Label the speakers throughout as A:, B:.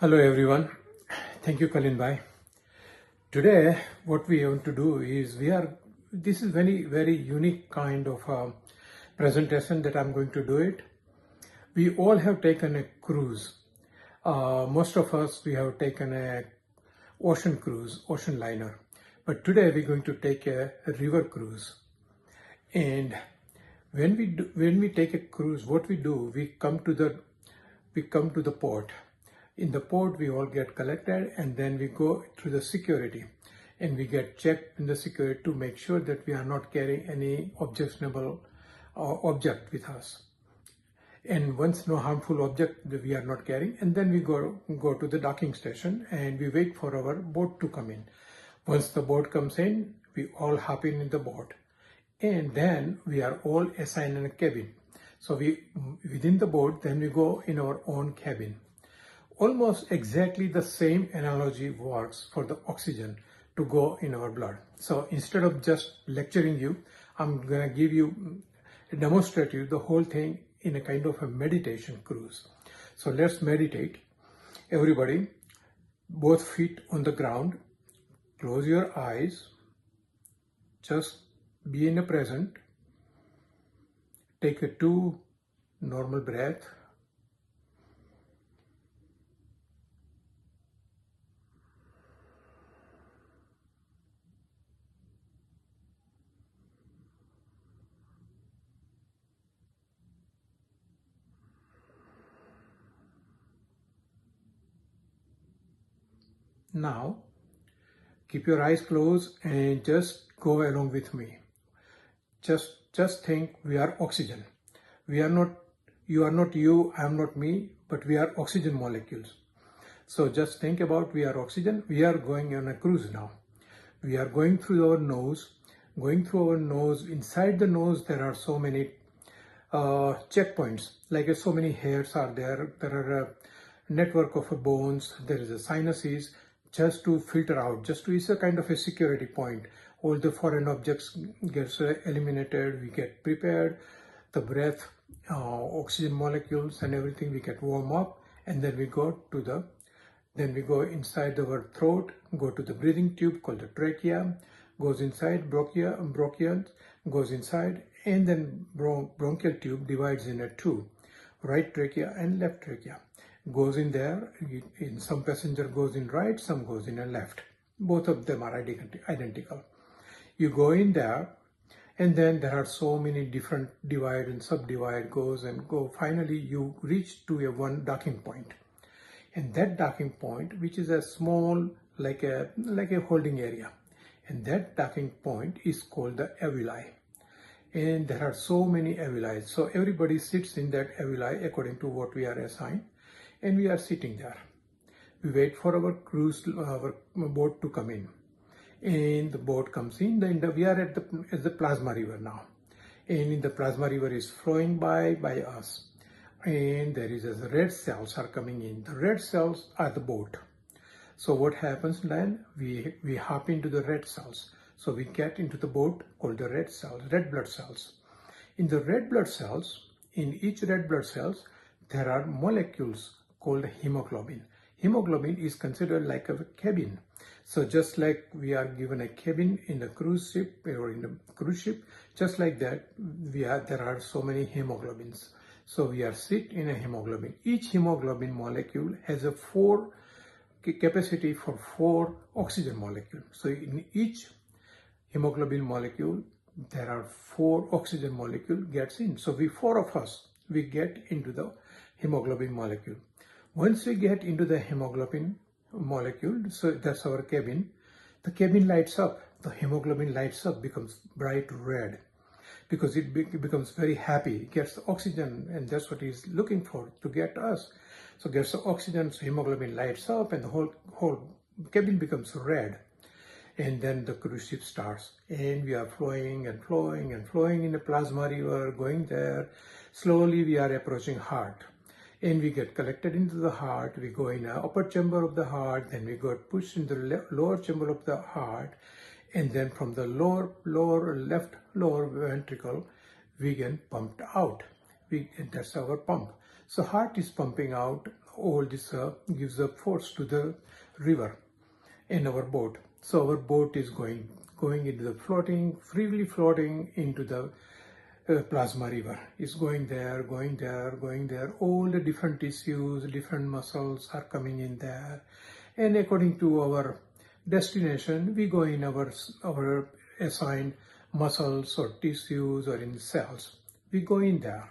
A: Hello everyone. Thank you, Kalin Bhai. Today, what we want to do is this is very unique kind of presentation that I'm going to do it. We all have taken a cruise. Most of us, we have taken a ocean cruise, ocean liner. But today we're going to take a river cruise. And when we take a cruise, what we do, we come to the port. In the port, we all get collected and then we go through the security and we get checked in the security to make sure that we are not carrying any objectionable object with us. And once no harmful object that we are not carrying, and then we go to the docking station and we wait for our boat to come in. Once the boat comes in, we all hop in the boat. And then we are all assigned in a cabin. So within the boat, then we go in our own cabin. Almost exactly the same analogy works for the oxygen to go in our blood. So instead of just lecturing you, I'm gonna demonstrate you the whole thing in a kind of a meditation cruise. So let's meditate. Everybody, both feet on the ground, close your eyes, just be in the present, take a 2 normal breath. Now, keep your eyes closed and just go along with me. Just think we are oxygen. We are not, you are not you, I am not me, but we are oxygen molecules. So just think about we are oxygen. We are going on a cruise now. We are going through our nose. Inside the nose, there are so many checkpoints, like so many hairs are there. There are a network of bones. There is a sinuses just to filter out, it's a kind of a security point. All the foreign objects gets eliminated. We get prepared. The breath, oxygen molecules and everything, we get warm up, and then we go inside our throat, go to the breathing tube called the trachea, goes inside bronchial goes inside, and then bronchial tube divides into 2, right trachea and left trachea. Goes in there. In some passenger goes in right, some goes in a left. Both of them are identical. You go in there, and then there are so many different divide and subdivide, goes and go. Finally, you reach to a one docking point. And that docking point, which is a small, like a holding area, and that docking point is called the alveoli. And there are so many alveoli. So everybody sits in that alveoli according to what we are assigned, and we are sitting there. We wait for our boat to come in, and the boat comes in. We are at the plasma river now, and the plasma river is flowing by us. And there is red cells are coming in. The red cells are the boat. So what happens then? We hop into the red cells. So we get into the boat called the red cells, red blood cells. In the red blood cells, in each red blood cells, there are molecules called hemoglobin. Hemoglobin is considered like a cabin. So just like we are given a cabin in the cruise ship or in the cruise ship, just like that, there are so many hemoglobins. So we are sit in a hemoglobin. Each hemoglobin molecule has a capacity for 4 oxygen molecules. So in each hemoglobin molecule, there are 4 oxygen molecule gets in. So 4 of us, we get into the hemoglobin molecule. Once we get into the hemoglobin molecule, so that's our cabin, the cabin lights up, the hemoglobin lights up, becomes bright red, because it becomes very happy. It gets the oxygen, and that's what it's looking for, to get us. So gets the oxygen, so hemoglobin lights up, and the whole cabin becomes red. And then the cruise ship starts, and we are flowing and flowing and flowing in the plasma river, going there. Slowly we are approaching heart, and we get collected into the heart. We go in the upper chamber of the heart, then we got pushed into the lower chamber of the heart, and then from the left lower ventricle, we get pumped out. That's our pump. So heart is pumping out all this gives a force to the river in our boat. So our boat is going into the freely floating into the plasma river. It's going there, going there, going there. All the different tissues, different muscles are coming in there. And according to our destination, we go in our assigned muscles or tissues or in cells. We go in there.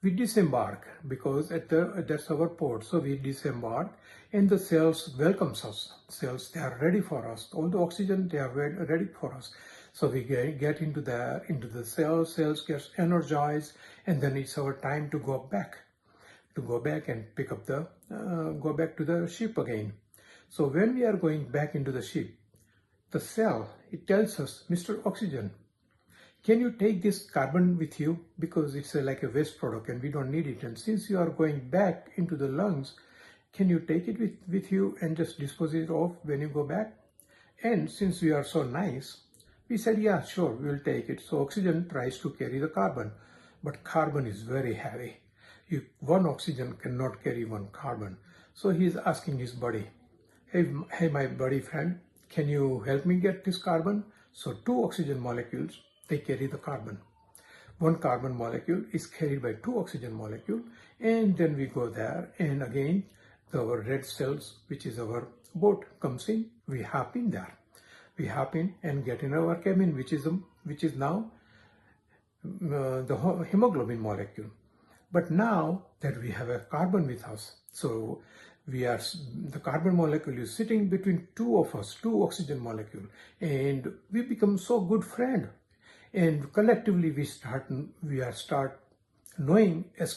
A: We disembark because that's our port. So we disembark and the cells welcomes us. Cells, they are ready for us. All the oxygen, they are ready for us. So we get into the cells gets energized, and then it's our time to go back and pick up go back to the ship again. So when we are going back into the ship, the cell, it tells us, Mr. Oxygen, can you take this carbon with you, because it's like a waste product and we don't need it, and since you are going back into the lungs, can you take it with you and just dispose it off when you go back? And since we are so nice, we said, yeah, sure, we'll take it. So oxygen tries to carry the carbon, but carbon is very heavy. One oxygen cannot carry one carbon. So he's asking his buddy, hey, my buddy friend, can you help me get this carbon? So 2 oxygen molecules, they carry the carbon. 1 carbon molecule is carried by 2 oxygen molecules, and then we go there, and again, our red cells, which is our boat, comes in. We hop in there. We hop in and get in our cabin, which is now the hemoglobin molecule. But now that we have a carbon with us, so the carbon molecule is sitting between 2 of us, 2 oxygen molecule, and we become so good friend. And collectively we start knowing as